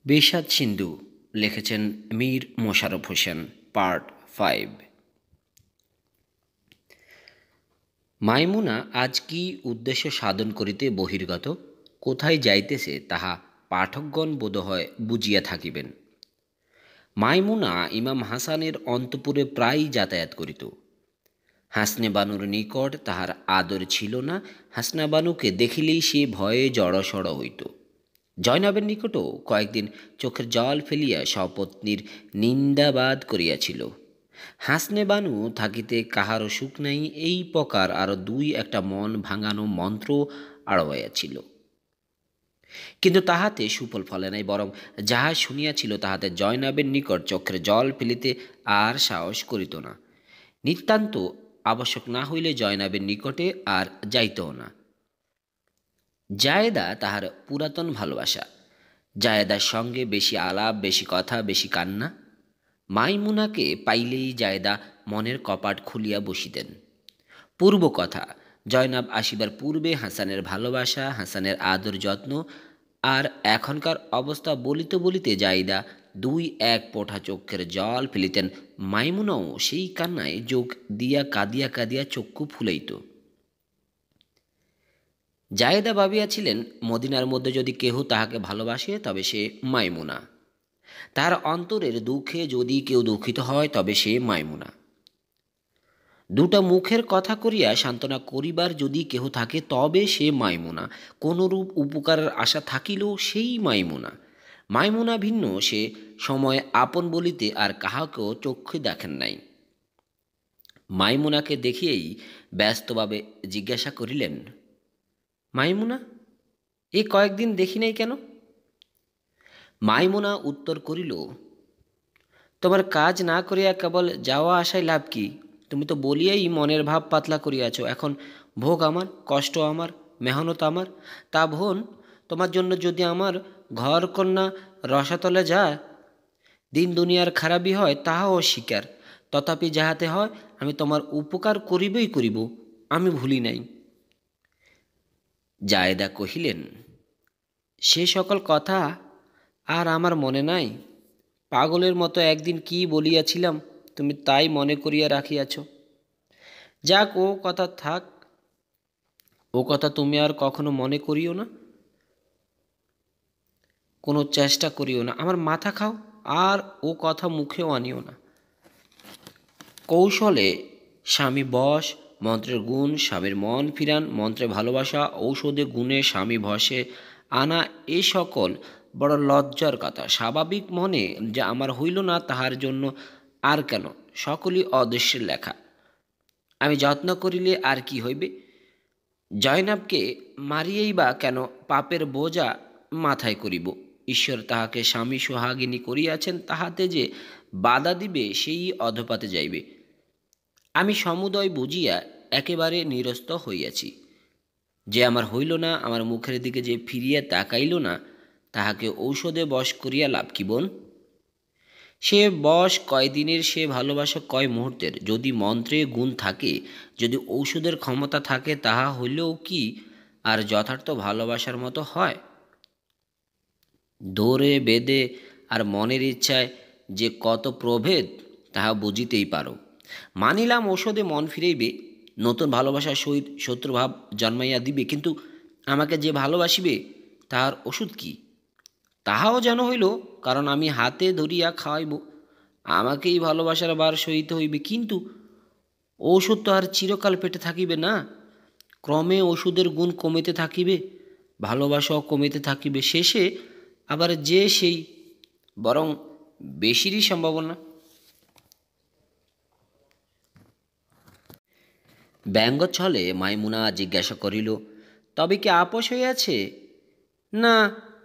বিষাদ সিন্ধু লিখেছেন মীর মোশাররফ হোসেন। পার্ট 5। মাইমুনা আজ কি উদ্দেশ্য সাধন করিতে বহির্গত, কোথায় যাইতেছে তাহা পাঠকগণ বোধহয় বুঝিয়া থাকিবেন। মাইমুনা ইমাম হাসানের অন্তঃপুরে প্রায়ই যাতায়াত করিত। হাসনে বানুর নিকট তাহার আদর ছিল না। হাসনা বানুকে দেখিলেই সে ভয়ে জড়সড় হইত। জয়নবের নিকটও কয়েকদিন চোখের জল ফেলিয়া সপত্নীর নিন্দাবাদ করিয়াছিল। হাসনে বানু থাকিতে কাহারও সুখ নাই, এই প্রকার আরও দুই একটা মন ভাঙানো মন্ত্র আড়াইয়াছিল। কিন্তু তাহাতে সুফল ফলে নাই, বরং যাহা শুনিয়াছিল তাহাতে জয়নবের নিকট চোখের জল ফেলিতে আর সাহস করিত না। নিতান্ত আবশ্যক না হইলে জয়নবের নিকটে আর যাইতও না। জায়েদা তাহার পুরাতন ভালোবাসা। জায়েদার সঙ্গে বেশি আলাপ, বেশি কথা, বেশি কান্না। মাইমুনাকে পাইলেই জায়েদা মনের কপাট খুলিয়া বসিতেন। পূর্ব কথা, জয়নাব আসিবার পূর্বে হাসানের ভালোবাসা, হাসানের আদর যত্ন, আর এখনকার অবস্থা বলিতে বলিতে জায়েদা দুই এক পোঁঠা চক্ষের জল ফেলিতেন। মাইমুনাও সেই কান্নায় যোগ দিয়া কাঁদিয়া কাঁদিয়া চক্ষু ফুলাইত। জায়েদা ভাবিয়াছিলেন, মদিনার মধ্যে যদি কেহ তাহাকে ভালোবাসে তবে সে মাইমুনা। তার অন্তরের দুঃখে যদি কেউ দুঃখিত হয় তবে সে মাইমুনা। দুটা মুখের কথা করিয়া সান্ত্বনা করিবার যদি কেহ থাকে তবে সে মাইমুনা। কোনরূপ উপকারের আশা থাকিলেও সেই মাইমুনা। মাইমুনা ভিন্ন সে সময় আপন বলিতে আর কাহাকেও চক্ষু দেখেন নাই। মাইমুনাকে দেখিয়েই ব্যস্তভাবে জিজ্ঞাসা করিলেন, মাইমুনা, এ কয়েকদিন দেখি নাই কেন? মাইমুনা উত্তর করিল, তোমার কাজ না করিয়া কেবল যাওয়া আসায় লাভ কি? তুমি তো বলিয়াই মনের ভাব পাতলা করিয়াছ। এখন ভোগ আমার, কষ্ট আমার, মেহনত আমার। তা বোন, তোমার জন্য যদি আমার ঘর কন্যা রসাতলে যায়, দিন দুনিয়ার খারাপই হয় তাহাও স্বীকার। তথাপি যাহাতে হয় আমি তোমার উপকার করিবই করিব, আমি ভুলি নাই। জায়েদা কহিলেন, সে সকল কথা আর আমার মনে নাই। পাগলের মতো একদিন কি বলিয়াছিলাম, তুমি তাই মনে করিয়া রাখিয়াছ। যাক, ও কথা থাক। ও কথা তুমি আর কখনো মনে করিও না, কোনো চেষ্টা করিও না। আমার মাথা খাও, আর ও কথা মুখেও আনিও না। কৌশলে স্বামী বশ, মন্ত্রের গুণ স্বামীর মন ফিরান, মন্ত্রে ভালোবাসা, ঔষধে গুণে স্বামী বশে আনা, এ সকল বড় লজ্জার কথা। স্বাভাবিক মনে যে আমার হইল না তাহার জন্য আর কেন, সকলই অদৃশ্যের লেখা। আমি যত্ন করিলে আর কি হইবে? জয়নাবকে মারিয়েই বা কেন পাপের বোঝা মাথায় করিব? ঈশ্বর তাহাকে স্বামী সোহাগিনী করিয়াছেন, তাহাতে যে বাধা দিবে সেই অধপাতে যাইবে। আমি সমুদয় বুঝিয়া একেবারে নিরস্ত হইয়াছি। যে আমার হইল না, আমার মুখের দিকে যে ফিরিয়া তাকাইল না, তাহাকে ঔষধে বশ করিয়া লাভ কি বোন? সে বশ কয়দিনের, সে ভালোবাসা কয় মুহূর্তের। যদি মন্ত্রে গুণ থাকে, যদি ঔষধের ক্ষমতা থাকে, তাহা হইলেও কি আর যথার্থ ভালোবাসার মতো হয়? দৌড়ে বেদে আর মনের ইচ্ছায় যে কত প্রভেদ, তাহা বুঝিতেই পারো। মানিলাম ঔষধে মন ফিরাইবে, নতুন ভালোবাসার সহিত শত্রুভাব জন্মাইয়া দিবে, কিন্তু আমাকে যে ভালোবাসিবে তাহার ওষুধ কি? তাহাও যেন হইল, কারণ আমি হাতে ধরিয়া খাওয়াইব, আমাকেই ভালোবাসার বার সহিতে হইবে। কিন্তু ঔষধ তো আর চিরকাল পেটে থাকিবে না। ক্রমে ওষুধের গুণ কমিতে থাকিবে, ভালোবাসাও কমিতে থাকিবে, শেষে আবার যে সেই, বরং বেশিরই সম্ভাবনা। ব্যঙ্গচ্ছলে মাইমুনা জিজ্ঞাসা করিল, তবে কি আপোষ হইয়াছে? না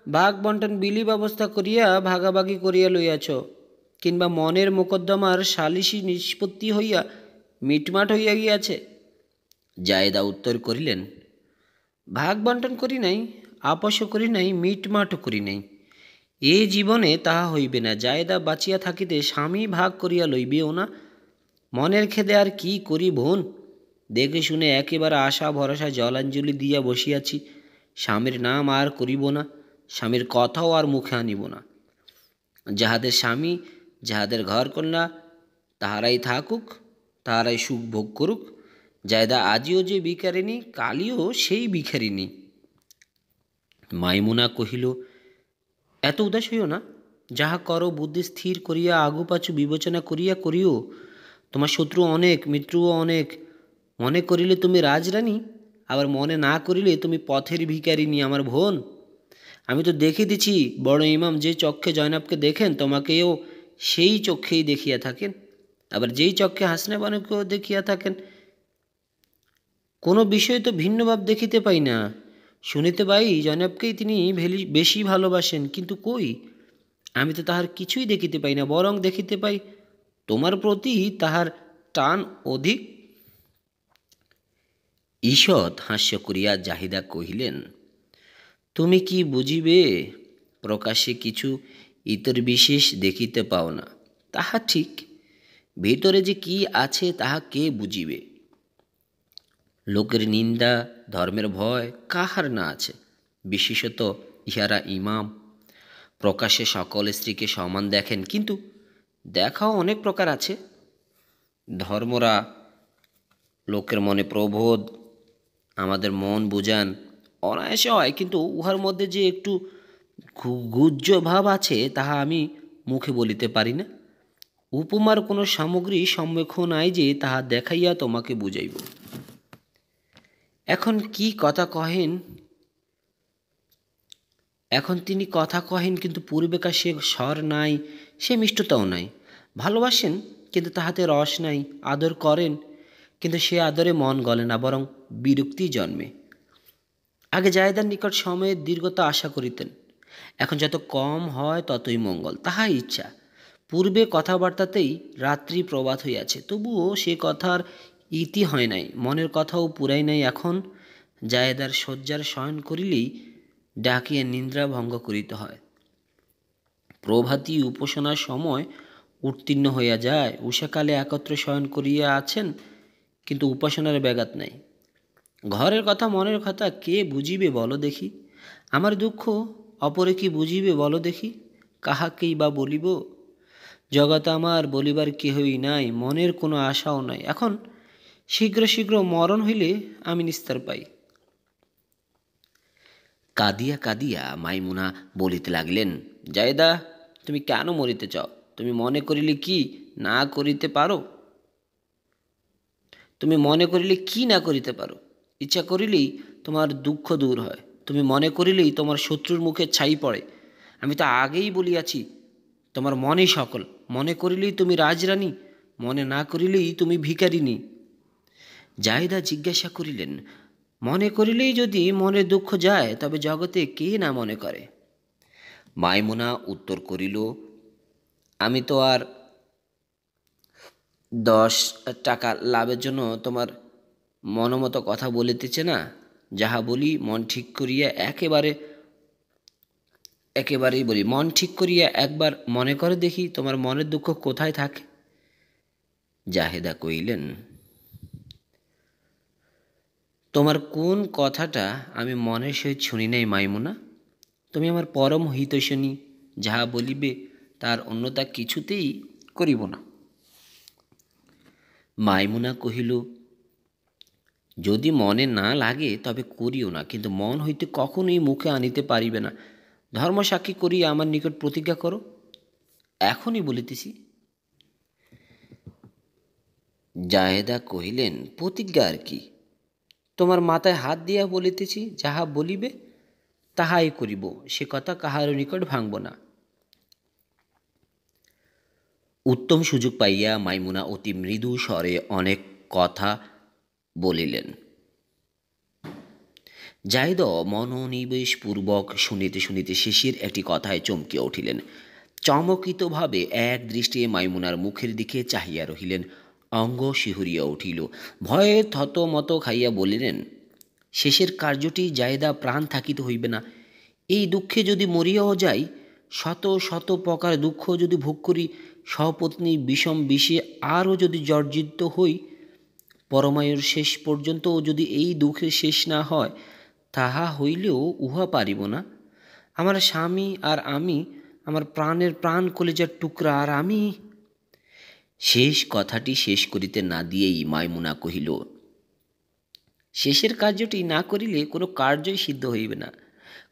ভাগ বন্টন বিলি ব্যবস্থা করিয়া ভাগাভাগি করিয়া লইয়াছ, কিংবা মনের মোকদ্দমার সালিসি নিষ্পত্তি হইয়া মিটমাট হইয়া গিয়াছে? জায়েদা উত্তর করিলেন, ভাগ বন্টন করি নাই, আপোষও করি নাই, মিটমাটও করি নাই। এ জীবনে তাহা হইবে না। জায়েদা বাঁচিয়া থাকিতে স্বামী ভাগ করিয়া লইবেও না। মনের খেদে আর কি করি বোন? দেখে শুনে একেবারে আশা ভরসা জলাঞ্জলি দিয়া বসিয়াছি। স্বামীর নাম আর করিব না, স্বামীর কথাও আর মুখে আনিব না। যাহাদের স্বামী, যাহাদের ঘরকন্যা, তাহারাই থাকুক, তাহারাই সুখ ভোগ করুক। জায়দা আজিও যে ভিখারিণী, কালিও সেই ভিখারিণী। মাইমুনা কহিল, এত উদাস হইও না। যাহা করো বুদ্ধি স্থির করিয়া আগুপাছু বিবেচনা করিয়া করিও। তোমার শত্রু অনেক, মিত্রও অনেক। মনে করিলে তুমি রাজরানী, আবার মনে না করিলে তুমি পথের ভিখারিণী আমার বোন। আমি তো দেখিতেছি, বড় ইমাম যে চক্ষে জয়নাবকে দেখেন, তোমাকেও সেই চক্ষেই দেখিয়া থাকেন, আবার যেই চক্ষে হাসনে বানুকেও দেখিয়া থাকেন। কোনো বিষয়ে তো ভিন্ন ভাব দেখিতে পাই না। শুনিতে পাই জয়নাবকেই তিনি বেশি ভালোবাসেন, কিন্তু কই, আমি তো তাহার কিছুই দেখিতে পাই না, বরং দেখিতে পাই তোমার প্রতি তাহার টান অধিক। ঈষৎ হাস্য করিয়া জাহিদা কহিলেন, তুমি কি বুঝিবে? প্রকাশ্যে কিছু ইতর বিশেষ দেখিতে পাও না, তাহা ঠিক, ভিতরে যে কি আছে তাহা কে বুঝিবে? লোকের নিন্দা, ধর্মের ভয় কাহার না আছে? বিশেষত ইহারা ইমাম প্রকাশ্যে সকল স্ত্রীকে সমান দেখেন, কিন্তু দেখাও অনেক প্রকার আছে। ধর্মরা লোকের মনে প্রবোধ, আমাদের মন বুঝান, অনায়াসে হয়, কিন্তু উহার মধ্যে যে একটু গুহ্য ভাব আছে তাহা আমি মুখে বলিতে পারি না। উপমার কোনো সামগ্রী সম্মুখ নাই যে তাহা দেখাইয়া তোমাকে বুঝাইব। এখন কি কথা কহেন, এখন তিনি কথা কহেন, কিন্তু পূর্বেকার সে স্বর নাই, সে মিষ্টতাও নাই। ভালোবাসেন, কিন্তু তাহাতে রস নাই। আদর করেন, কিন্তু সে আদরে মন গলে না, বরং বিরক্তি জন্মে। আগে জায়দার নিকট সময়ের দীর্ঘতা আশা করিতেন, এখন যত কম হয় ততই মঙ্গল, তাহাই ইচ্ছা। পূর্বে কথাবার্তাতেই রাত্রি প্রভাত হইয়াছে, তবুও সে কথার ইতি হয় নাই, মনের কথাও পুরাই নাই। এখন জায়দার শয্যার শয়ন করিলেই ডাকিয়া নিদ্রা ভঙ্গ করিতে হয়। প্রভাতী উপাসনার সময় উত্তীর্ণ হইয়া যায়, উষাকালে একত্র শয়ন করিয়া আছেন, কিন্তু উপাসনার ব্যাঘাত নাই। ঘরের কথা, মনের কথা কে বুঝিবে বলো দেখি? আমার দুঃখ অপরে কি বুঝিবে বলো দেখি? কাহাকেই বা বলিব? জগতে আমার বলিবার কেহই নাই, মনের কোনো আশাও নাই। এখন শীঘ্র শীঘ্র মরণ হইলে আমি নিস্তার পাই। কাঁদিয়া কাঁদিয়া মাইমুনা বলিতে লাগিলেন, জায়দা, তুমি কেন মরিতে চাও? তুমি মনে করিলে কি না করিতে পারো? তুমি মনে করিলে কি না করিতে পারো? ইচ্ছা করিলেই তোমার দুঃখ দূর হয়, তুমি মনে করিলেই তোমার শত্রুর মুখে ছাই পড়ে। আমি তো আগেই বলিয়াছি, তোমার মনেই সকল। মনে করিলেই তুমি রাজরানী, মনে না করিলেই তুমি ভিখারিণী। জাহিদা জিজ্ঞাসা করিলেন, মনে করিলেই যদি মনের দুঃখ যায়, তবে জগতে কে না মনে করে? মাইমুনা উত্তর করিল, আমি তো আর 10 টাকা লাভের জন্য তোমার মনমতো কথা বলিতেছে না। যাহা বলি মন ঠিক করিয়া একেবারেই বলি। মন ঠিক করিয়া একবার মনে করে দেখি, তোমার মনের দুঃখ কোথায় থাকে? জাহেদা কহিলেন, তোমার কোন কথাটা আমি মনের সহিত শুনি নাই মাইমুনা। তুমি আমার পরম হিতৈষিণী, যাহা বলিবে তার অন্যতা কিছুতেই করিব না। মাইমুনা কহিল, যদি মনে না লাগে তবে করিও না, কিন্তু মন হইতে কখনোই মুখে আনিতে পারিবে না। ধর্মসাক্ষী করিয়া আমার নিকট প্রতিজ্ঞা করো। এখনই বলিতেছি। জাহেদা কহিলেন, প্রতিজ্ঞা আর কি? তোমার মাথায় হাত দিয়া বলিতেছি, যাহা বলিবে তাহাই করিব, সে কথা কাহারও নিকট ভাঙব না। উত্তম সুযোগ পাইয়া মাইমুনা অতি মৃদু স্বরে অনেক কথা বলিলেন। জাহিদ মনোনিবেশপূর্বক শুনিতে শুনিতে শেষের একটি কথায় চমকিয়া উঠিলেন। চমকিতভাবে এক দৃষ্টিতে মাইমুনার মুখের দিকে চাহিয়া রহিলেন। অঙ্গ শিহরিয়া উঠিল। ভয়ে থতমত খাইয়া বলিলেন, শেষের কার্যটি জায়দা, প্রাণ থাকিতে হইবে না। এই দুঃখে যদি মরিয়াও যাই, শত শত প্রকার দুঃখ যদি ভোগ করি, সপত্নী বিষম বিষে আরও যদি জর্জিত হই, পরমায়ুর শেষ পর্যন্তও যদি এই দুঃখের শেষ না হয়, তাহা হইলেও উহা পারিব না। আমার স্বামী আর আমি আমার প্রাণের প্রাণ কলিজার টুকরা, আর আমি। শেষ কথাটি শেষ করিতে না দিয়েই মাইমুনা কহিল, শেষের কার্যটি না করিলে কোনো কার্যই সিদ্ধ হইবে না।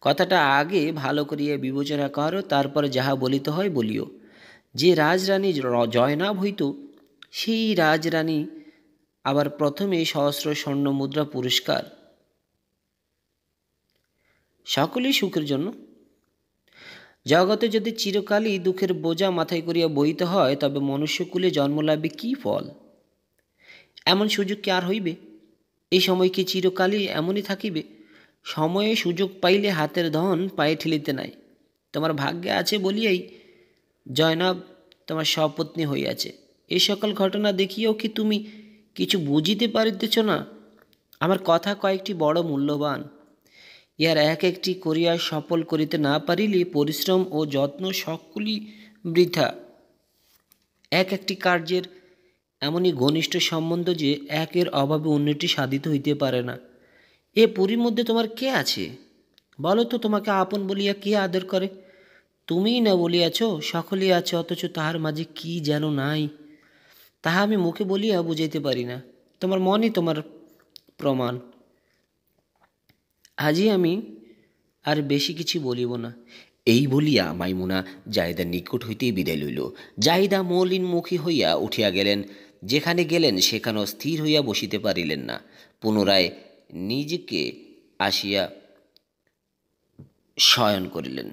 কথাটা আগে ভালো করিয়া বিবেচনা করো, তারপরে যাহা বলিতে হয় বলিও। যে রাজরানী জয়নাভ হইত, সেই রাজরানী আবার প্রথমে সহস্র স্বর্ণ মুদ্রা পুরস্কার, সকলেই সুখের জন্য। জগতে যদি চিরকালই দুঃখের বোঝা মাথায় করিয়া বইতে হয়, তবে মনুষ্যকুলে জন্মলাভে কী ফল? এমন সুযোগ কি আর হইবে? এই সময় কি চিরকালই এমনই থাকিবে? সময়ে সুযোগ পাইলে হাতের ধন পায়ে ঠেলিতে নাই। তোমার ভাগ্যে আছে বলিয়াই জয়নাব তোমার সপত্নী হইয়াছে। এই সকল ঘটনা দেখিয়েও কি তুমি কিছু বুঝিতে পারিতেছ না? আমার কথা কয়েকটি বড় মূল্যবান। ইহার এক একটি করিয়া সফল করিতে না পারিলে পরিশ্রম ও যত্ন সকলই বৃথা। এক একটি কার্যের এমনই ঘনিষ্ঠ সম্বন্ধ যে একের অভাবে অন্যটি সাধিত হইতে পারে না। এ পুরীর মধ্যে তোমার কে আছে? বলো তো, তোমাকে আপন বলিয়া কে আদর করে? তুমিই না বলিয়াছ সকলেই আছে, অথচ তাহার মাঝে কি যেন নাই, তাহা আমি মুখে বলিয়া বুঝাইতে পারি না। তোমার মনই তোমার প্রমাণ। আজই আমি আর বেশি কিছু বলিব না। এই বলিয়া মাইমুনা জাহিদার নিকট হইতেই বিদায় লইল। জাহিদা মলিনমুখী হইয়া উঠিয়া গেলেন। যেখানে গেলেন সেখানেও স্থির হইয়া বসিতে পারিলেন না। পুনরায় নিজেকে আসিয়া শয়ন করিলেন।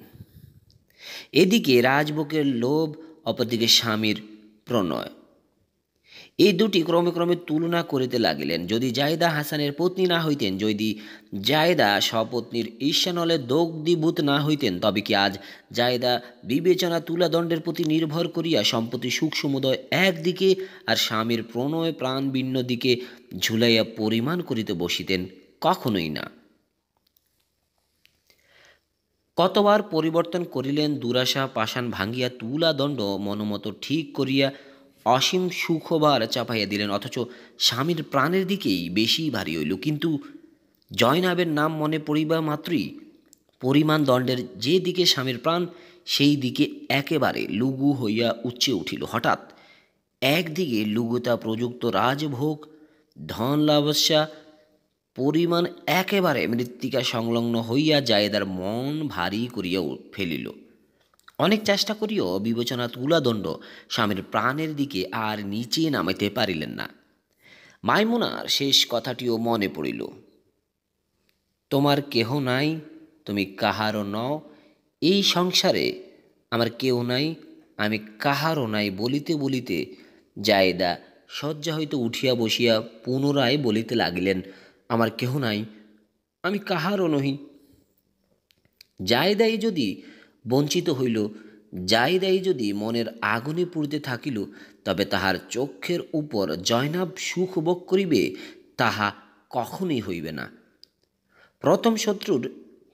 এদিকে রাজভোগের লোভ, অপরদিকে স্বামীর প্রণয়, এই দুটি ক্রমে ক্রমে তুলনা করিতে লাগিলেন। যদি জায়দা হাসানের পত্নী না হইতেন, যদি জায়দা স্বপত্নীর ঈর্ষানলে দগ্ধীভূত না হইতেন, তবে কি আজ জায়দা বিবেচনা তুলাদণ্ডের প্রতি নির্ভর করিয়া সম্পত্তি সুখ সমুদয় একদিকে আর স্বামীর প্রণয় প্রাণ ভিন্ন দিকে ঝুলাইয়া পরিমাণ করিতে বসিতেন? কখনোই না। কতবার পরিবর্তন করিলেন, দুরাশা পাষাণ ভাঙ্গিয়া তুলাদণ্ড মনোমতো ঠিক করিয়া অসীম সুখভার চাপাইয়া দিলেন, অথচ স্বামীর প্রাণের দিকেই বেশি ভারী হইল। কিন্তু জয়নাবের নাম মনে পড়িবা মাত্রই পরিমাণ দণ্ডের যে দিকে স্বামীর প্রাণ, সেই দিকে একেবারে লুগু হইয়া উচ্চে উঠিল। হঠাৎ একদিকে লুগুতা প্রযুক্ত রাজভোগ, ধন লাভস্যা পরিমাণ একেবারে মৃত্তিকা সংলগ্ন হইয়া জায়েদার মন ভারী করিয়া ফেলিল। অনেক চেষ্টা করিও বিবেচনা তুলাদণ্ড স্বামীর প্রাণের দিকে আর নিচে নামাইতে পারিলেন না। মাইমুনার শেষ কথাটিও মনে পড়িল, তোমার কেহ নাই, তুমি কাহারও নও, এই সংসারে আমার কেউ নাই, আমি কাহারও নাই বলিতে বলিতে জায়েদা শয্যা হইতে উঠিয়া বসিয়া পুনরায় বলিতে লাগিলেন, আমার কেহ নাই, আমি কাহারও নহি। জায়েদাই যদি বঞ্চিত হইল, জায়েদাই যদি মনের আগুনে পুড়িতে থাকিল, তবে তাহার চক্ষের উপর জয়নাব সুখ ভোগ করিবে, তাহা কখনোই হইবে না। প্রথম শত্রুর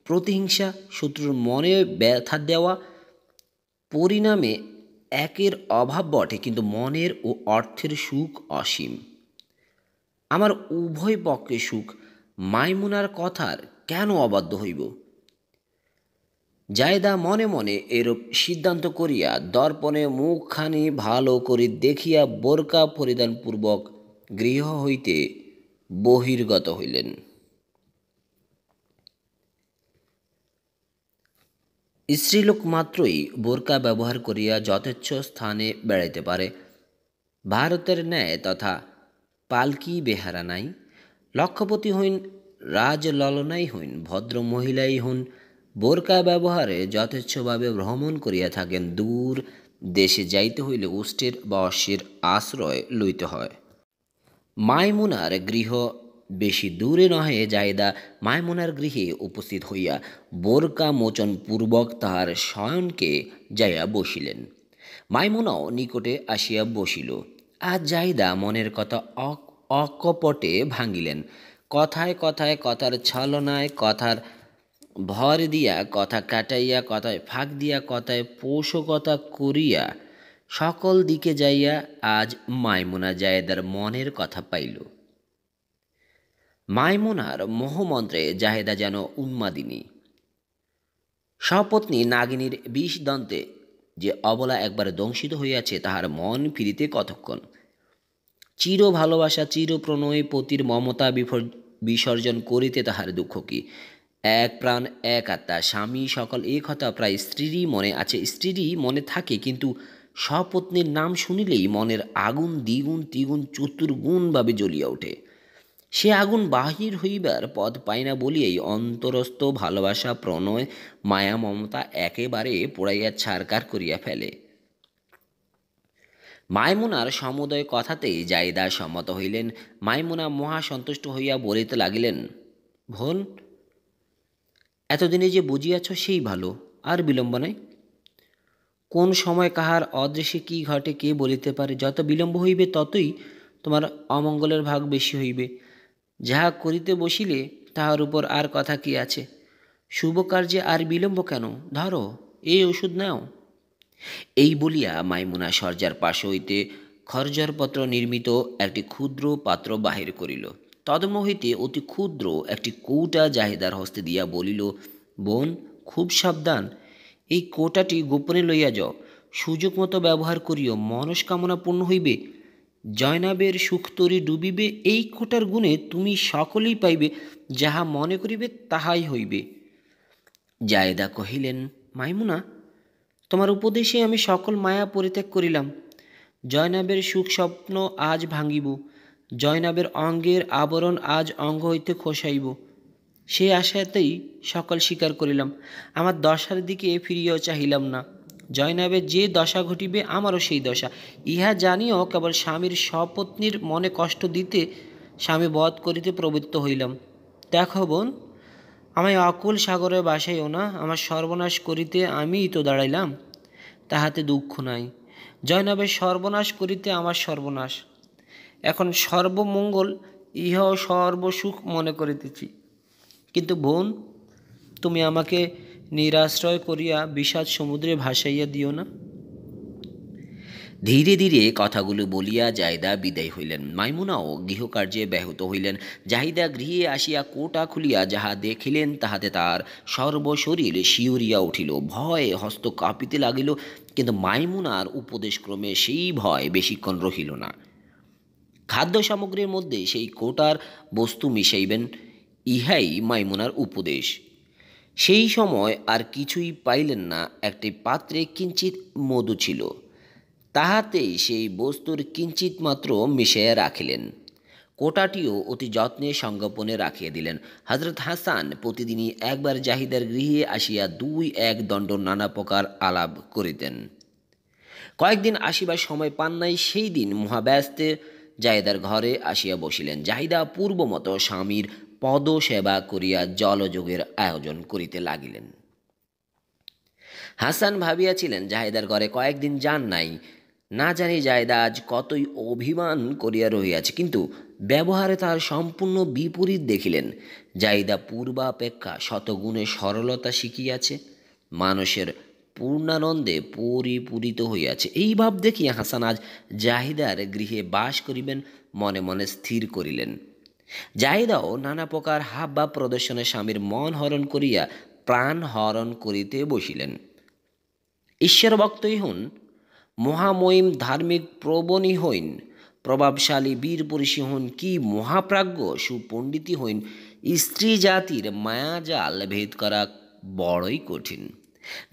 প্রতিহিংসা, শত্রুর মনে ব্যথা দেওয়া পরিণামে একের অভাব বটে, কিন্তু মনের ও অর্থের সুখ অসীম। আমার উভয় পক্ষে সুখ, মাইমুনার কথার কেন অবাধ্য হইব? জায়দা মনে মনে এরূপ সিদ্ধান্ত করিয়া দর্পণে মুখখানি ভালো করে দেখিয়া বোরকা পরিধানপূর্বক গৃহ হইতে বহির্গত হইলেন। স্ত্রীলোক মাত্রই বোরকা ব্যবহার করিয়া যথেচ্ছ স্থানে বেড়াইতে পারে। ভারতের ন্যায় তথা পালকি বেহারা নাই। লক্ষপতি হইন, রাজললনাই হইন, ভদ্র মহিলাই হন, বোরকা ব্যবহারে যথেচ্ছভাবে ভ্রমণ করিয়া থাকেন। দূর দেশে যাইতে হইলে উষ্টের বা অশ্বের আশ্রয় লইতে হয়। মাইমুনার গৃহ বেশি দূরে নহে। জায়দা মাইমুনার গৃহে উপস্থিত হইয়া বোরকা মোচন পূর্বক তাহার শয়নকে যাইয়া বসিলেন। মাইমুনাও নিকটে আসিয়া বসিল। আজ জায়দা মনের কথা অকপটে ভাঙিলেন। কথায় কথায়, কথার ছলনায়, কথার ভর দিয়া, কথা কাটাইয়া, কথায় ফাঁক দিয়া, কথায় পোষকতা করিয়া সকল দিকে যাইয়া আজ মাইমুনা জায়েদার মনের কথা পাইল। মাইমুনার মোহমন্ত্রে জাহেদা যেন উন্মাদিনী। সপত্নী নাগিনীর বিষ দন্তে যে অবলা একবারে দংশিত হইয়াছে, তাহার মন ফিরিতে কতক্ষণ। চির ভালোবাসা, চির প্রণয়, পতির মমতা বিসর্জন করিতে তাহার দুঃখ কি। এক প্রাণ এক আত্মা, স্বামী সকল এ কথা প্রায় স্ত্রীরই মনে আছে, স্ত্রীরই মনে থাকে, কিন্তু সপত্নীর নাম শুনিলেই মনের আগুন দ্বিগুণ তিগুণ চতুর্গুণভাবে জ্বলিয়া ওঠে। সে আগুন বাহির হইবার পথ পায় না বলিয়াই অন্তরস্থ ভালোবাসা, প্রণয়, মায়া, মমতা একেবারে পোড়াইয়া ছারকার করিয়া ফেলে। মাইমুনার সমুদয় কথাতেই জাইদা সম্মত হইলেন। মাইমুনা মহা সন্তুষ্ট হইয়া বলিতে লাগিলেন, বোন, এতদিনে যে বুঝিয়াছ সেই ভালো, আর বিলম্ব নাই। কোন সময় কাহার অদৃশ্যে কি ঘটে কে বলিতে পারে। যত বিলম্ব হইবে ততই তোমার অমঙ্গলের ভাগ বেশি হইবে। যাহা করিতে বসিলে তাহার উপর আর কথা কি আছে। শুভ কার্যে আর বিলম্ব কেন, ধরো এই ওষুধ নাও। এই বলিয়া মাইমুনা সর্যার পাশ হইতে খরজরপত্র নির্মিত একটি ক্ষুদ্র পাত্র বাহির করিল। তদম্ন হইতে অতি ক্ষুদ্র একটি কৌটা জাহিদার হস্তে দিয়া বলিল, বোন, খুব সাবধান, এই কৌটাটি গোপনে লইয়া যাও, সুযোগ মতো ব্যবহার করিও, মনস্কামনা পূর্ণ হইবে, জয়নাবের সুখতরি ডুবিবে। এই কৌটার গুণে তুমি সকলেই পাইবে, যাহা মনে করিবে তাহাই হইবে। জায়েদা কহিলেন, মাইমুনা, তোমার উপদেশে আমি সকল মায়া পরিত্যাগ করিলাম। জয়নাবের সুখ স্বপ্ন আজ ভাঙিব, জয়নাবের অঙ্গের আবরণ আজ অঙ্গ হইতে খসাইব, সে আশাতেই সকল স্বীকার করিলাম। আমার দশার দিকে ফিরিয়াও চাহিলাম না। জয়নাবের যে দশা ঘটিবে আমারও সেই দশা, ইহা জানিও কেবল স্বামীর সপত্নীর মনে কষ্ট দিতে, স্বামী বধ করিতে প্রবৃত্ত হইলাম। দেখো বোন, আমায় অকুল সাগরে বাসাইও না, আমার সর্বনাশ করিতে আমিই তো দাঁড়াইলাম, তাহাতে দুঃখ নাই। জয়নবের সর্বনাশ করিতে আমার সর্বনাশ। এখন সর্বমঙ্গল ইহাও সর্বসুখ মনে করিতেছি। কিন্তু বোন, তুমি আমাকে নিরাশ্রয় করিয়া বিষাদ সমুদ্রে ভাসাইয়া দিও না। ধীরে ধীরে কথাগুলো বলিয়া জাহিদা বিদায় হইলেন। মাইমুনাও গৃহকার্যে ব্যাহত হইলেন। জাহিদা গৃহে আসিয়া কোটা খুলিয়া যাহা দেখিলেন, তাহাতে তার সর্বশরীর শিউরিয়া উঠিল, ভয়ে হস্ত কাঁপিতে লাগিল। কিন্তু মাইমুনার উপদেশক্রমে সেই ভয় বেশিক্ষণ রহিল না। খাদ্য সামগ্রীর মধ্যে সেই কোটার বস্তু মিশাইবেন, ইহাই মাইমুনার উপদেশ। সেই সময় আর কিছুই পাইলেন না। একটি পাত্রে কিঞ্চিত মধু ছিল, তাহাতেই সেই বস্তুর কিঞ্চিত মাত্র মিশাইয়া রাখিলেন। কোটাটিও অতি যত্নে সংগোপনে রাখিয়া দিলেন। হজরত হাসান প্রতিদিনই একবার জাহিদার গৃহে আসিয়া দুই এক দণ্ড নানা প্রকার আলাপ করিতেন। কয়েকদিন আসিবার সময় পান নাই। সেই দিন মহাব্যস্তে জাহিদার ঘরে আসিয়া বসিলেন। জাহিদা পূর্বমতো স্বামীর পদ সেবা করিয়া জলযোগের আয়োজন করিতে লাগিলেন। হাসান ভাবিয়াছিলেন জাহিদার ঘরে কয়েকদিন যান নাই, না জানি জাহিদা আজ কতই অভিমান করিয়া রহিয়াছে, কিন্তু ব্যবহারে তার সম্পূর্ণ বিপরীত দেখিলেন। জাহিদা পূর্বাপেক্ষা শতগুণে সরলতা শিখিয়াছে, মানুষের পূর্ণানন্দে পরিপূরিত হইয়াছে। এই ভাব দেখিয়া হাসান আজ জাহিদার গৃহে বাস করিবেন মনে মনে স্থির করিলেন। জাহিদাও নানা প্রকার হাবভাব প্রদর্শনে স্বামীর মন হরণ করিয়া প্রাণ হরণ করিতে বসিলেন। ঈশ্বরভক্তই হন, মহামহিম ধার্মিক প্রবণী হইন, প্রভাবশালী বীর পুরুষী হন, কি মহাপ্রাজ্ঞ সুপণ্ডিতই হইন, স্ত্রী জাতির মায়াজাল ভেদ করা বড়ই কঠিন।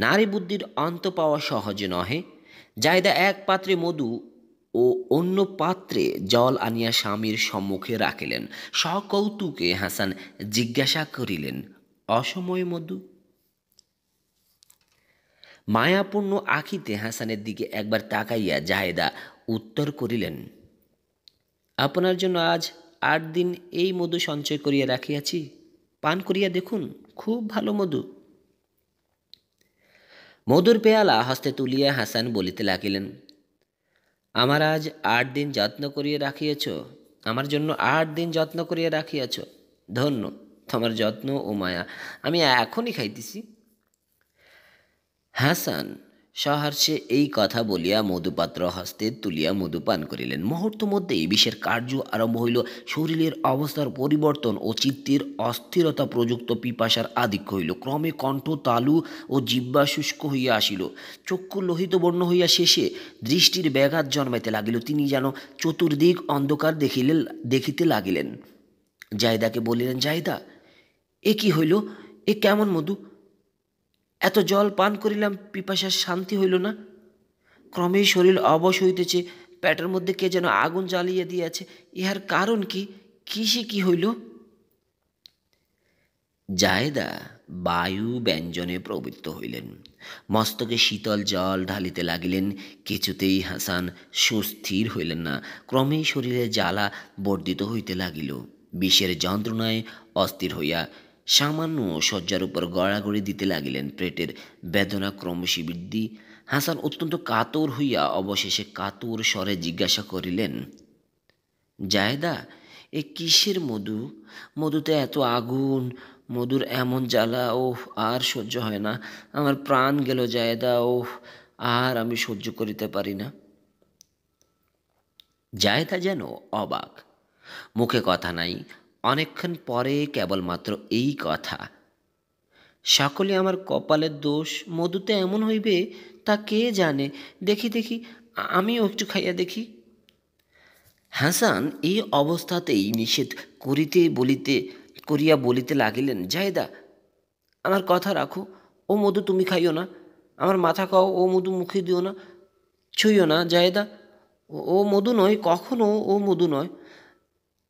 নারী বুদ্ধির অন্ত পাওয়া সহজে নহে। জাহিদা এক পাত্রে মধু ও অন্য পাত্রে জল আনিয়া স্বামীর সম্মুখে রাখিলেন। সকৌতুকে হাসান জিজ্ঞাসা করিলেন, অসময়ে মধু? মায়াপূর্ণ আখিতে হাসানের দিকে একবার তাকাইয়া জাহেদা উত্তর করিলেন, আপনার জন্য আজ 8 দিন এই মধু সঞ্চয় করিয়া রাখিয়াছি, পান করিয়া দেখুন, খুব ভালো মধু। মধুর পেয়ালা হস্তে তুলিয়া হাসান বলিতে লাগিলেন, আমার আজ 8 দিন যত্ন করিয়া রাখিয়াছ, আমার জন্য 8 দিন যত্ন করিয়া রাখিয়াছ, ধন্য তোমার যত্ন ও মায়া, আমি এখনই খাইতেছি। হাসান সহর্ষে এই কথা বলিয়া মধুপাত্র হস্তে তুলিয়া মধু পান করিলেন। মুহূর্ত মধ্যেই বিষের কার্য আরম্ভ হইল। শরীরের অবস্থার পরিবর্তন ও চিত্তের অস্থিরতা প্রযুক্ত পিপাসার আধিক্য হইল। ক্রমে কণ্ঠ তালু ও জিহ্বা শুষ্ক হইয়া আসিল। চক্ষু লোহিত বর্ণ হইয়া শেষে দৃষ্টির ব্যাঘাত জন্মাইতে লাগিল। তিনি যেন চতুর্দিক অন্ধকার দেখিতে লাগিলেন। জায়দাকে বলিলেন, জায়দা, এ কি হইল? এ কেমন মধু? এত জল পান করিলাম, পিপাসার শান্তি হইল না। ক্রমেই শরীর অবশ হইতেছে, পেটের মধ্যে কে যেন আগুন জ্বালিয়ে দিয়াছে। ইহার কারণ কি? কিসে কি হইল? জায়দা বায়ু ব্যঞ্জনে প্রবৃত্ত হইলেন। মস্তকে শীতল জল ঢালিতে লাগিলেন। কিছুতেই হাসান সুস্থির হইলেন না। ক্রমেই শরীরে জ্বালা বর্ধিত হইতে লাগিল। বিষের যন্ত্রণায় অস্থির হইয়া সামান্য শয্যার উপর গড়াগড়ি দিতে লাগিলেন। পেটের বেদনা ক্রমশই বৃদ্ধি। হাসান অত্যন্ত কাতর হইয়া অবশেষে কাতর স্বরে জিজ্ঞাসা করিলেন, জায়দা, এ কিসের মধু? মধুতে এত আগুন, মধুর এমন জ্বালা, ওহ, আর সহ্য হয় না। আমার প্রাণ গেল জায়দা, ওহ, আর আমি সহ্য করিতে পারি না। জায়দা যেন অবাক, মুখে কথা নাই। অনেকক্ষণ পরে কেবলমাত্র এই কথা, সকলে আমার কপালের দোষ, মধুতে এমন হইবে তা কে জানে। দেখি দেখি, আমিও একটু খাইয়া দেখি। হাসান এই অবস্থাতেই নিষেধ বলিতে লাগিলেন, জায়দা, আমার কথা রাখো। ও মধু তুমি খাইও না। আমার মাথা খাও, ও মধু মুখে দিও না। ছুঁইও না জায়দা। ও মধু নয়, কখনো ও মধু নয়।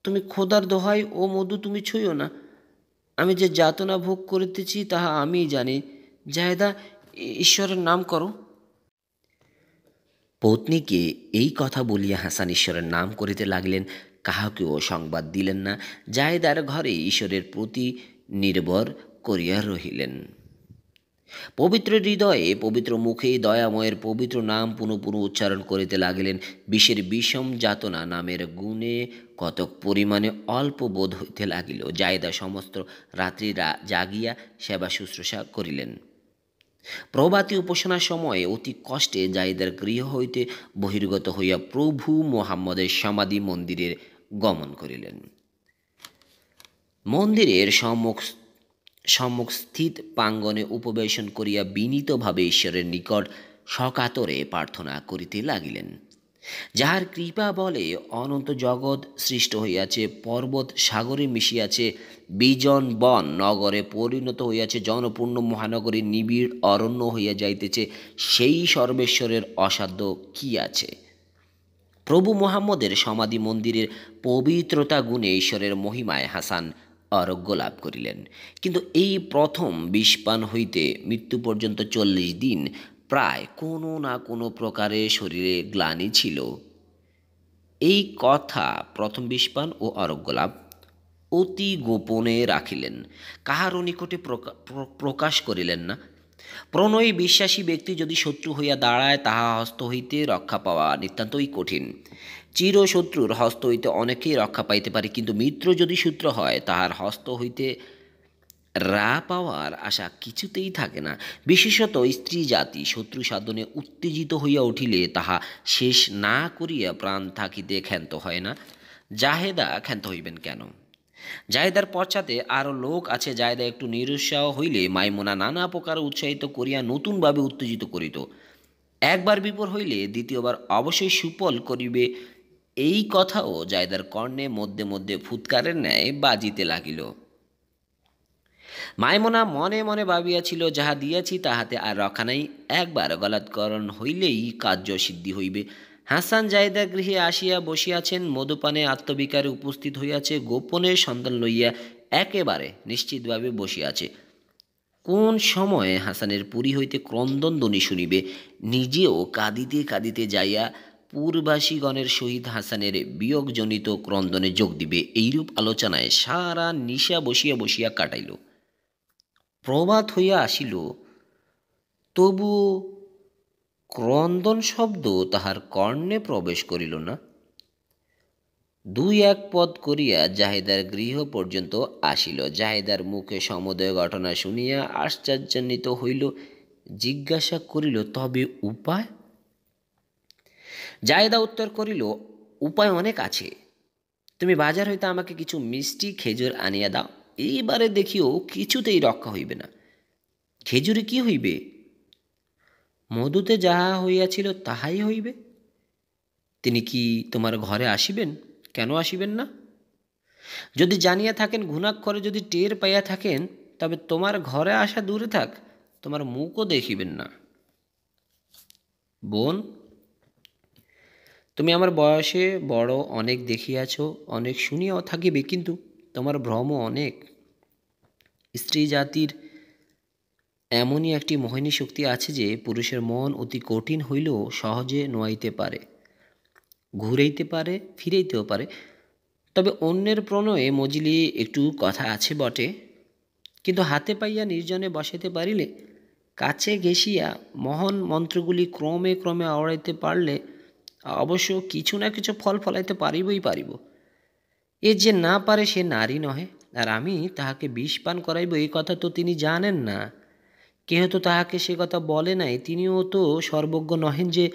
তুমি খোদার দোহাই, ও মধু তুমি ছুঁইও না। আমি যে যাতনা ভোগ করিতেছি তাহা আমিই জানি। জায়দা, ঈশ্বরের নাম করো। পত্নীকে এই কথা বলিয়া হাসান ঈশ্বরের নাম করিতে লাগিলেন। কাহাকেও সংবাদ দিলেন না। জায়দার ঘরে ঈশ্বরের প্রতি নির্ভর করিয়া রহিলেন। পবিত্র হৃদয়ে, পবিত্র মুখে দয়াময়ের পবিত্র নাম পুনঃ পুনঃ উচ্চারণ করিতে লাগিলেন। বিষের বিষম যাতনা নামের গুণে কতক পরিমাণে অল্প বোধ হইতে লাগিল। জায়দা সমস্ত রাত্রি জাগিয়া সেবা শুশ্রূষা করিলেন। প্রভাতী উপাসনার সময়ে অতি কষ্টে জায়দার গৃহ হইতে বহির্গত হইয়া প্রভু মোহাম্মদের সমাধি মন্দিরে গমন করিলেন। মন্দিরের সম্মুখস্থিত প্রাঙ্গণে উপবেশন করিয়া বিনীতভাবে ঈশ্বরের নিকট সকাতরে প্রার্থনা করিতে লাগিলেন। যাহার কৃপা বলে অনন্ত জগৎ সৃষ্ট হইয়াছে, পর্বত সাগরে মিশিয়াছে, বিজন বন নগরে পরিণত হইয়াছে, জনপূর্ণ মহানগরী নিবিড় অরণ্য হইয়া যাইতেছে, সেই সর্বেশ্বরের অসাধ্য কি আছে? প্রভু মোহাম্মদের সমাধি মন্দিরের পবিত্রতা গুণে ঈশ্বরের মহিমায় হাসান আরোগ্য লাভ করিলেন। কিন্তু এই প্রথম বিষপান হইতে মৃত্যু পর্যন্ত 40 দিন প্রায় কোনো না কোনো প্রকারে শরীরে গ্লানি ছিল। এই কথা, প্রথম বিষপান ও আরোগ্য লাভ, অতি গোপনে রাখিলেন। কাহারও নিকটে প্রকাশ করিলেন না। প্রণয়ী বিশ্বাসী ব্যক্তি যদি শত্রু হইয়া দাঁড়ায়, তাহা হস্ত হইতে রক্ষা পাওয়া নিতান্তই কঠিন। চিরশত্রুর হস্ত হইতে অনেকেই রক্ষা পাইতে পারে, কিন্তু মিত্র যদি সূত্র হয়, তাহার হস্ত হইতে পাওয়ার আশা কিছুতেই থাকে না। বিশেষত স্ত্রী জাতি শত্রু সাধনে উত্তেজিত হইয়া উঠিলে তাহা শেষ না করিয়া প্রাণ থাকিতে ক্ষান্ত হয় না। জাহেদা ক্ষান্ত হইবেন কেন? জায়দার পশ্চাতে আরও লোক আছে। জায়দা একটু নিরুৎসাহ হইলে মাইমুনা নানা প্রকার উৎসাহিত করিয়া নতুনভাবে উত্তেজিত করিত। একবার বিপর হইলে দ্বিতীয়বার অবশ্যই সুফল করিবে, এই কথাও জায়দার কর্ণে মধ্যে মধ্যে ফুৎকারের ন্যায় বাজিতে লাগিল। মাইমুনা মনে মনে ভাবিয়াছিল, যাহা দিয়াছি তাহাতে আর রক্ষা নাই। একবার গলাৎকরণ হইলেই কার্য সিদ্ধি হইবে। হাসান জায়দার গৃহে আসিয়া বসিয়াছেন, মধুপানে আত্মবিকারে উপস্থিত হইয়াছে, গোপনে সন্ধান লইয়া একেবারে নিশ্চিতভাবে বসিয়াছে। কোন সময়ে হাসানের পুরী হইতে ক্রন্দন ধ্বনি শুনিবে, নিজেও কাঁদিতে কাঁদিতে যাইয়া পূর্বাসীগণের সহিত হাসানের বিয়োগজনিত ক্রন্দনে যোগ দিবে, এইরূপ আলোচনায় সারা নিশা বসিয়া বসিয়া কাটাইল। প্রভাত হইয়া আসিল, তবুও ক্রন্দন শব্দ তাহার কর্ণে প্রবেশ করিল না। 2-1 পদ করিয়া জাহেদার গৃহ পর্যন্ত আসিল। জাহেদার মুখে সমুদয় ঘটনা শুনিয়া আশ্চর্যান্বিত হইল। জিজ্ঞাসা করিল, তবে উপায়? জায়েদা উত্তর করিল, উপায় অনেক আছে। তুমি বাজার হইতে আমাকে কিছু মিষ্টি খেজুর আনিয়া দাও, এইবারে দেখিও কিছুতেই রক্ষা হইবে না। খেজুরে কি হইবে? মধুতে যাহা হইয়াছিল তাহাই হইবে। তিনি কি তোমার ঘরে আসিবেন? কেন আসিবেন না? যদি জানিয়া থাকেন, ঘুণাক্ষরে যদি টের পাইয়া থাকেন, তবে তোমার ঘরে আসা দূরে থাক, তোমার মুখও দেখিবেন না। বোন, তুমি আমার বয়সে বড়, অনেক দেখিয়াছ, অনেক শুনিয়াও থাকিবে, কিন্তু তোমার ভ্রম অনেক। স্ত্রী জাতির এমনই একটি মোহিনী শক্তি আছে যে পুরুষের মন অতি কঠিন হইলেও সহজে নোয়াইতে পারে, ঘুরাইতে পারে, ফিরাইতেও পারে। তবে অন্যের প্রণয়ে মজিলি একটু কথা আছে বটে, কিন্তু হাতে পাইয়া নির্জনে বসাইতে পারিলে, কাছে ঘেঁষিয়া মহান মন্ত্রগুলি ক্রমে ক্রমে আওড়াইতে পারলে অবশ্য কিছু না কিছু ফল ফলাইতে পারিবই পারিব। এ যে না পারে সে নারী নহে, আর আমি তাহাকে বিষ পান করাইব এই কথা তো তিনি জানেন না। কেহ তো তাহাকে সে কথা বলে নাই। তিনিও তো সর্বজ্ঞ নহেন যে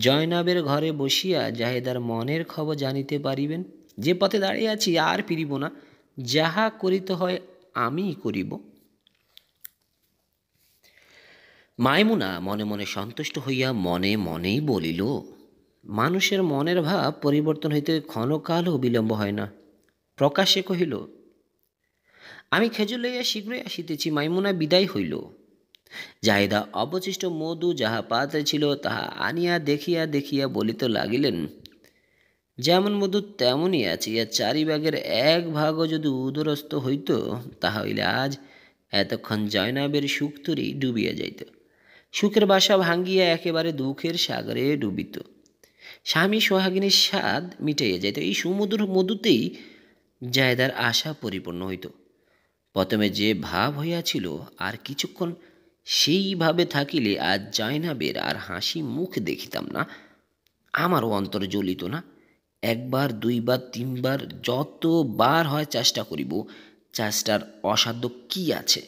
জয়নাবের ঘরে বসিয়া জাহেদার মনের খবর জানিতে পারিবেন। যে পথে দাঁড়িয়ে আছি আর ফিরিব না, যাহা করিতে হয় আমিই করিব। মাইমুনা মনে মনে সন্তুষ্ট হইয়া মনে মনেই বলিল, মানুষের মনের ভাব পরিবর্তন হইতে ক্ষণকালও বিলম্ব হয় না। প্রকাশ্যে কহিল, আমি খেজুর লইয়া শীঘ্রই আসিতেছি। মাইমুনা বিদায় হইল। জাহিদা অবশিষ্ট মধু যাহা পাত্রে ছিল তাহা আনিয়া দেখিয়া দেখিয়া বলিতে লাগিলেন, যেমন মধু তেমনই আছে, ইয়া 4 ভাগের 1 ভাগও যদি উদরস্থ হইত, তাহা হইলে আজ এতক্ষণ জয়নাবের সুখতরি ডুবিয়া যাইত, সুখের বাসা ভাঙ্গিয়া একেবারে দুঃখের সাগরে ডুবিত, স্বামী সোহাগিনীর স্বাদ মিটাইয়া যাইত। এই সুমধুর মধুতেই জায়দার আশা পরিপূর্ণ হইত। প্রথমে যে ভাব হইয়াছিল, আর কিছুক্ষণ সেইভাবে থাকিলে আজ জয়নাবের আর হাসি মুখ দেখিতাম না, আমারও অন্তর জ্বলিত না। 1বার 2বার 3বার যতবার হয় চেষ্টা করিব, চেষ্টার অসাধ্য কি আছে।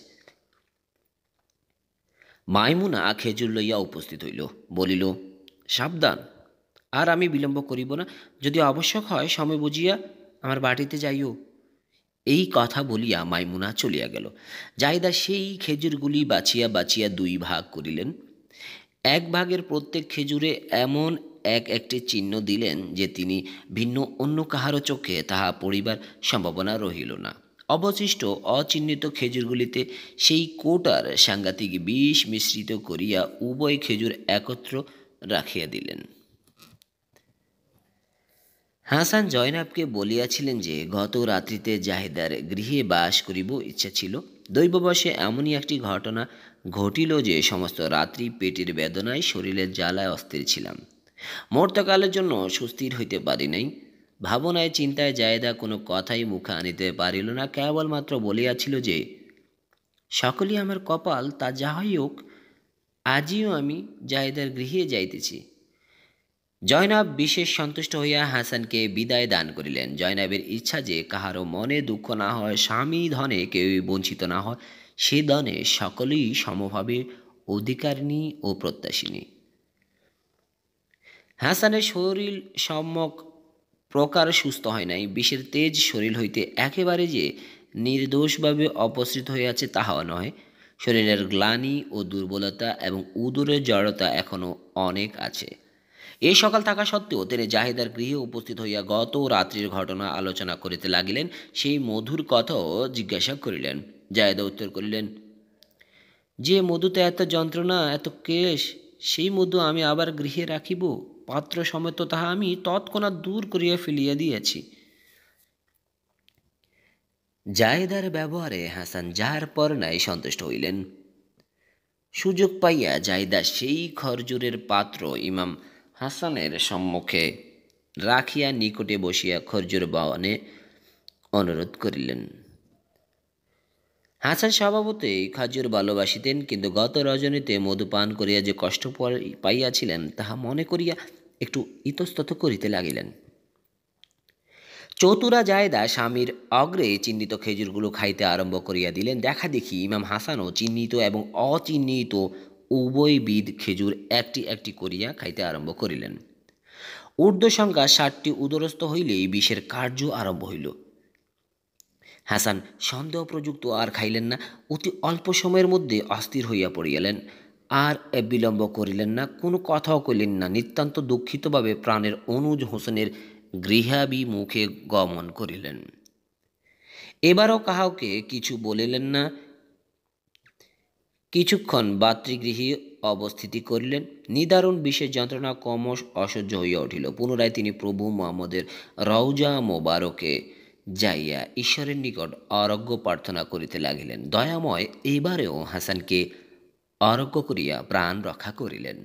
মাইমুনা খেজুর লইয়া উপস্থিত হইল, বলিল, সাবধান, আর আমি বিলম্ব করিব না। যদি আবশ্যক হয় সময় বুঝিয়া আমার বাটিতে যাইও। এই কথা বলিয়া মাইমুনা চলিয়া গেল। জাহিদা সেই খেজুরগুলি বাছিয়া বাছিয়া 2 ভাগ করিলেন। 1 ভাগের প্রত্যেক খেজুরে এমন একটি চিহ্ন দিলেন যে তিনি ভিন্ন অন্য কাহারও চোখে তাহা পড়িবার সম্ভাবনা রহিল না। অবশিষ্ট অচিহ্নিত খেজুরগুলিতে সেই কোটার সাংঘাতিক বিষ মিশ্রিত করিয়া উভয় খেজুর একত্র রাখিয়া দিলেন। হাসান জয়নাবকে বলিয়াছিলেন যে গত রাত্রিতে জাহিদার গৃহে বাস করিব ইচ্ছা ছিল। দৈববশে এমনই একটি ঘটনা ঘটিল যে সমস্ত রাত্রি পেটের বেদনায়, শরীরের জ্বালায় অস্থির ছিলাম। মুহূর্তকালের জন্য সুস্থির হইতে পারি নাই। ভাবনায় চিন্তায় জায়দা কোনো কথাই মুখে আনিতে পারিল না, কেবলমাত্র বলিয়াছিল যে সকলই আমার কপাল, তা যাহাই হোক আজিও আমি জায়দার গৃহে যাইতেছি। জয়নাব বিশেষ সন্তুষ্ট হইয়া হাসানকে বিদায় দান করিলেন। জয়নাবের ইচ্ছা যে কাহারও মনে দুঃখ না হয়, স্বামী ধনে কেউই বঞ্চিত না হয়, সে ধনে সকলেই সমভাবে অধিকারিণী ও প্রত্যাশিনী। হাসানের শরীর সম্যক প্রকার সুস্থ হয় নাই। বিষের তেজ শরীর হইতে একেবারে যে নির্দোষভাবে অপসৃত হইয়াছে তাহাও নয়। শরীরের গ্লানি ও দুর্বলতা এবং উদরের জড়তা এখনও অনেক আছে। এই সকাল থাকা সত্ত্বেও তিনি জাহিদার গৃহে উপস্থিত হইয়া গত রাত্রির ঘটনা আলোচনা করিতে লাগিলেন। সেই মধুর কথাও জিজ্ঞাসা করিলেন। জাহিদা উত্তর করিলেন, যে মধুতে এত যন্ত্রণা, এত ক্লেশ, সেই মধু আমি আবার গৃহে রাখিব? পাত্র সমেত তাহা আমি তৎক্ষণাৎ দূর করিয়া ফেলিয়া দিয়েছি। জাহিদার ব্যবহারে হাসান যার পর নাই সন্তুষ্ট হইলেন। সুযোগ পাইয়া জাহিদা সেই খরজুরের পাত্র ইমাম হাসানের সম্মুখে রাখিয়া নিকটে বসিয়া খরজুর বাওয়ানে অনুরোধ করিলেন। হাসান স্বভাবতই খজুর ভালোবাসিতেন, কিন্তু গত রজনীতে মধুপান করিয়া যে কষ্ট পাইয়াছিলেন তাহা মনে করিয়া একটু ইতস্তত করিতে লাগিলেন। চতুরা জায়দা স্বামীর অগ্রে চিহ্নিত খেজুরগুলো খাইতে আরম্ভ করিয়া দিলেন। দেখা দেখি ইমাম হাসানও চিহ্নিত এবং অচিহ্নিত উভয়বিধ খেজুর একটি একটি করিয়া খাইতে আরম্ভ করিলেন। ঊর্ধ্ব সংখ্যা 60টি উদরস্থ হইলেই বিষের কার্য আরম্ভ হইল। হাসান সন্দেহপ্রযুক্ত আর খাইলেন না, অতি অল্প সময়ের মধ্যে অস্থির হইয়া পড়িলেন। আর বিলম্ব করিলেন না, কোনো কথাও কইলেন না, নিতান্ত দুঃখিতভাবে প্রাণের অনুজ হোসেনের গৃহাভিমুখে গমন করিলেন। এবারও কাহাকে কিছু বলিলেন না। কিছুক্ষণ ভাতৃগৃহে অবস্থিতি করিলেন। নিদারুণ বিষের যন্ত্রণা ক্রমশ অসহ্য হইয়া উঠিল। পুনরায় তিনি প্রভু মুহাম্মদের রওজা মোবারকে যাইয়া ঈশ্বরের নিকট আরোগ্য প্রার্থনা করিতে লাগিলেন। দয়াময় এইবারেও হাসানকে আরোগ্য করিয়া প্রাণ রক্ষা করিলেন।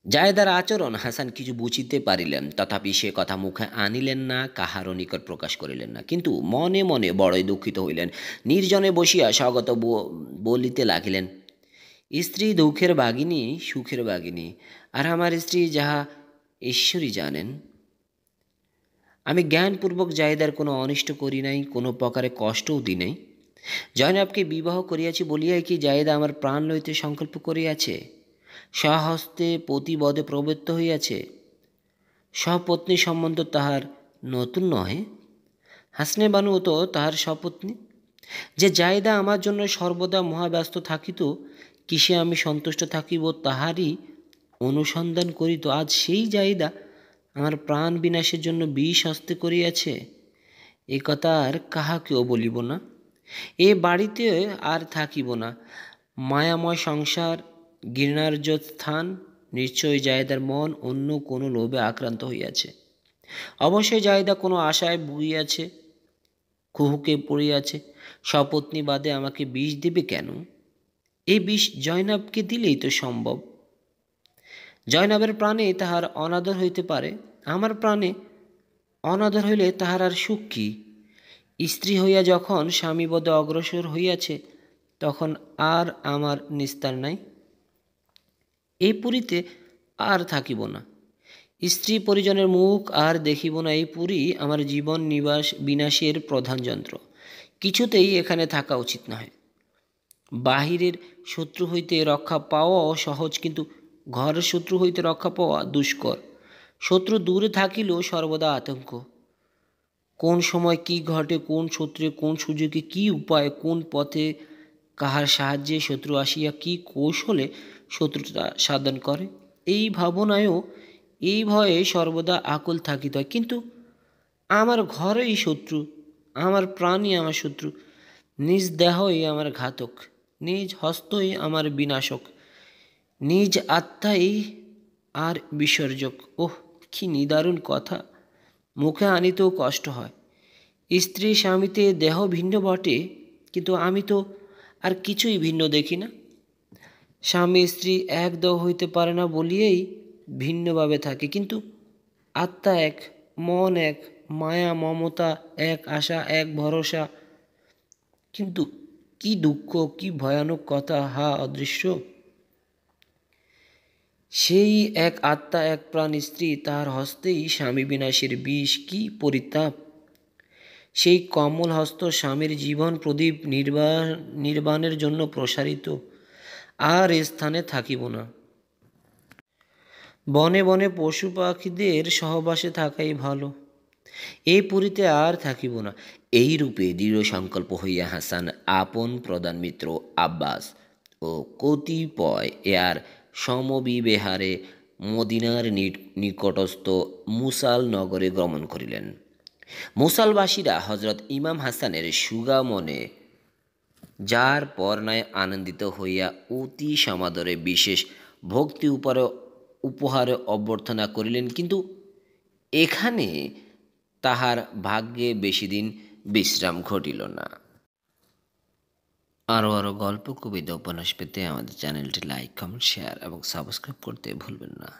জায়েদার আচরণ হাসান কিছু বুঝিতে পারিলেন, তথাপি সে কথা মুখে আনিলেন না, কাহারও নিকট প্রকাশ করিলেন না, কিন্তু মনে মনে বড়ই দুঃখিত হইলেন। নির্জনে বসিয়া স্বগত বলিতে লাগিলেন, স্ত্রী দুঃখের ভাগিনী, সুখের ভাগিনী, আর আমার স্ত্রী যাহা ঈশ্বরই জানেন। আমি জ্ঞানপূর্বক জায়েদার কোনো অনিষ্ট করি নাই, কোনো প্রকারে কষ্টও দিই নাই। জয়নাবকে বিবাহ করিয়াছি বলিয়াই কি জায়েদা আমার প্রাণ লইতে সংকল্প করিয়াছে? স্বহস্তে পতিবদে প্রবৃত্ত হইয়াছে। স্বপত্নী সম্বন্ধ তাহার নতুন নহে। হাসনে বানুও তো তাহার স্বপত্নী। যে জায়েদা আমার জন্য সর্বদা মহাব্যস্ত থাকিত, কিসে আমি সন্তুষ্ট থাকিব তাহারই অনুসন্ধান করিত, আজ সেই জায়েদা আমার প্রাণ বিনাশের জন্য বিষ হস্তে করিয়াছে। এ কথা আর কাহাকেও বলিব না, এ বাড়িতে আর থাকিব না। মায়াময় সংসার ঘৃণার্য স্থান। নিশ্চয়ই জায়েদার মন অন্য কোনো লোভে আক্রান্ত হইয়াছে। অবশ্যই জায়েদা কোনো আশায় বুইয়াছে, কুহুকে পড়িয়াছে। স্বপত্নী বাদে আমাকে বিষ দেবে কেন? এই বিষ জয়নাবকে দিলেই তো সম্ভব। জয়নাবের প্রাণে তাহার অনাদর হইতে পারে, আমার প্রাণে অনাদর হইলে তাহার আর সুখ কি? স্ত্রী হইয়া যখন স্বামীবদে অগ্রসর হইয়াছে, তখন আর আমার নিস্তার নাই। এই পুরীতে আর থাকিব না, স্ত্রী পরিজনের মুখ আর দেখিব না। এই পুরী আমার জীবন বিনাশের প্রধান যন্ত্র। কিছুতেই এখানে থাকা উচিত নয়। বাহিরের শত্রু হইতে রক্ষা পাওয়াও সহজ, কিন্তু ঘরের শত্রু হইতে রক্ষা পাওয়া দুষ্কর। শত্রু দূরে থাকিলেও সর্বদা আতঙ্ক। কোন সময় কি ঘটে, কোন শত্রু কোন সুযোগে, কি উপায়ে, কোন পথে, কাহার সাহায্যে শত্রু আসিয়া কি কৌশলে শত্রুতা সাধন করে, এই ভাবনায়ও এই ভয়ে সর্বদা আকুল থাকিতে হয়। কিন্তু আমার ঘরেই শত্রু, আমার প্রাণই আমার শত্রু, নিজ দেহই আমার ঘাতক, নিজ হস্তই আমার বিনাশক, নিজ আত্মাই আর বিসর্জক। ওহ, কি নিদারুণ কথা! মুখে আনিতেও কষ্ট হয়। স্ত্রী স্বামীতে দেহ ভিন্ন বটে, কিন্তু আমি তো আর কিছুই ভিন্ন দেখি না। স্বামী স্ত্রী এক দেহ হইতে পারে না বলিয়েই ভিন্নভাবে থাকে, কিন্তু আত্মা এক, মন এক, মায়া মমতা এক, আশা এক, ভরসা। কিন্তু কি দুঃখ, কি ভয়ানক কথা! হা অদৃশ্য সেই এক আত্মা, এক প্রাণ স্ত্রী, তাহার হস্তেই স্বামী বিনাশের বিষ! কি পরিতাপ! সেই কমল হস্ত স্বামীর জীবন প্রদীপ নির্বাণের জন্য প্রসারিত। আর এ স্থানে থাকিব না। বনে বনে পশু পাখিদের সহবাসে থাকাই ভালো। এই পুরীতে আর থাকিব না। এই রূপে দৃঢ় সংকল্প হইয়া হাসান আপন প্রধান মিত্র আব্বাস ও কতিপয় এর সমবিবেহারে মদিনার নিকটস্থ মুসাল নগরে গমন করিলেন। মুসালবাসীরা হজরত ইমাম হাসানের সুগামনে যার পর্ণায় আনন্দিত হইয়া অতি সমাদরে বিশেষ ভক্তি উপহারে অভ্যর্থনা করিলেন, কিন্তু এখানে তাহার ভাগ্যে বেশি দিন বিশ্রাম ঘটিল না। আরও গল্প, কবিতা, উপন্যাস পেতে আমাদের চ্যানেলটি লাইক, কমেন্ট, শেয়ার এবং সাবস্ক্রাইব করতে ভুলবেন না।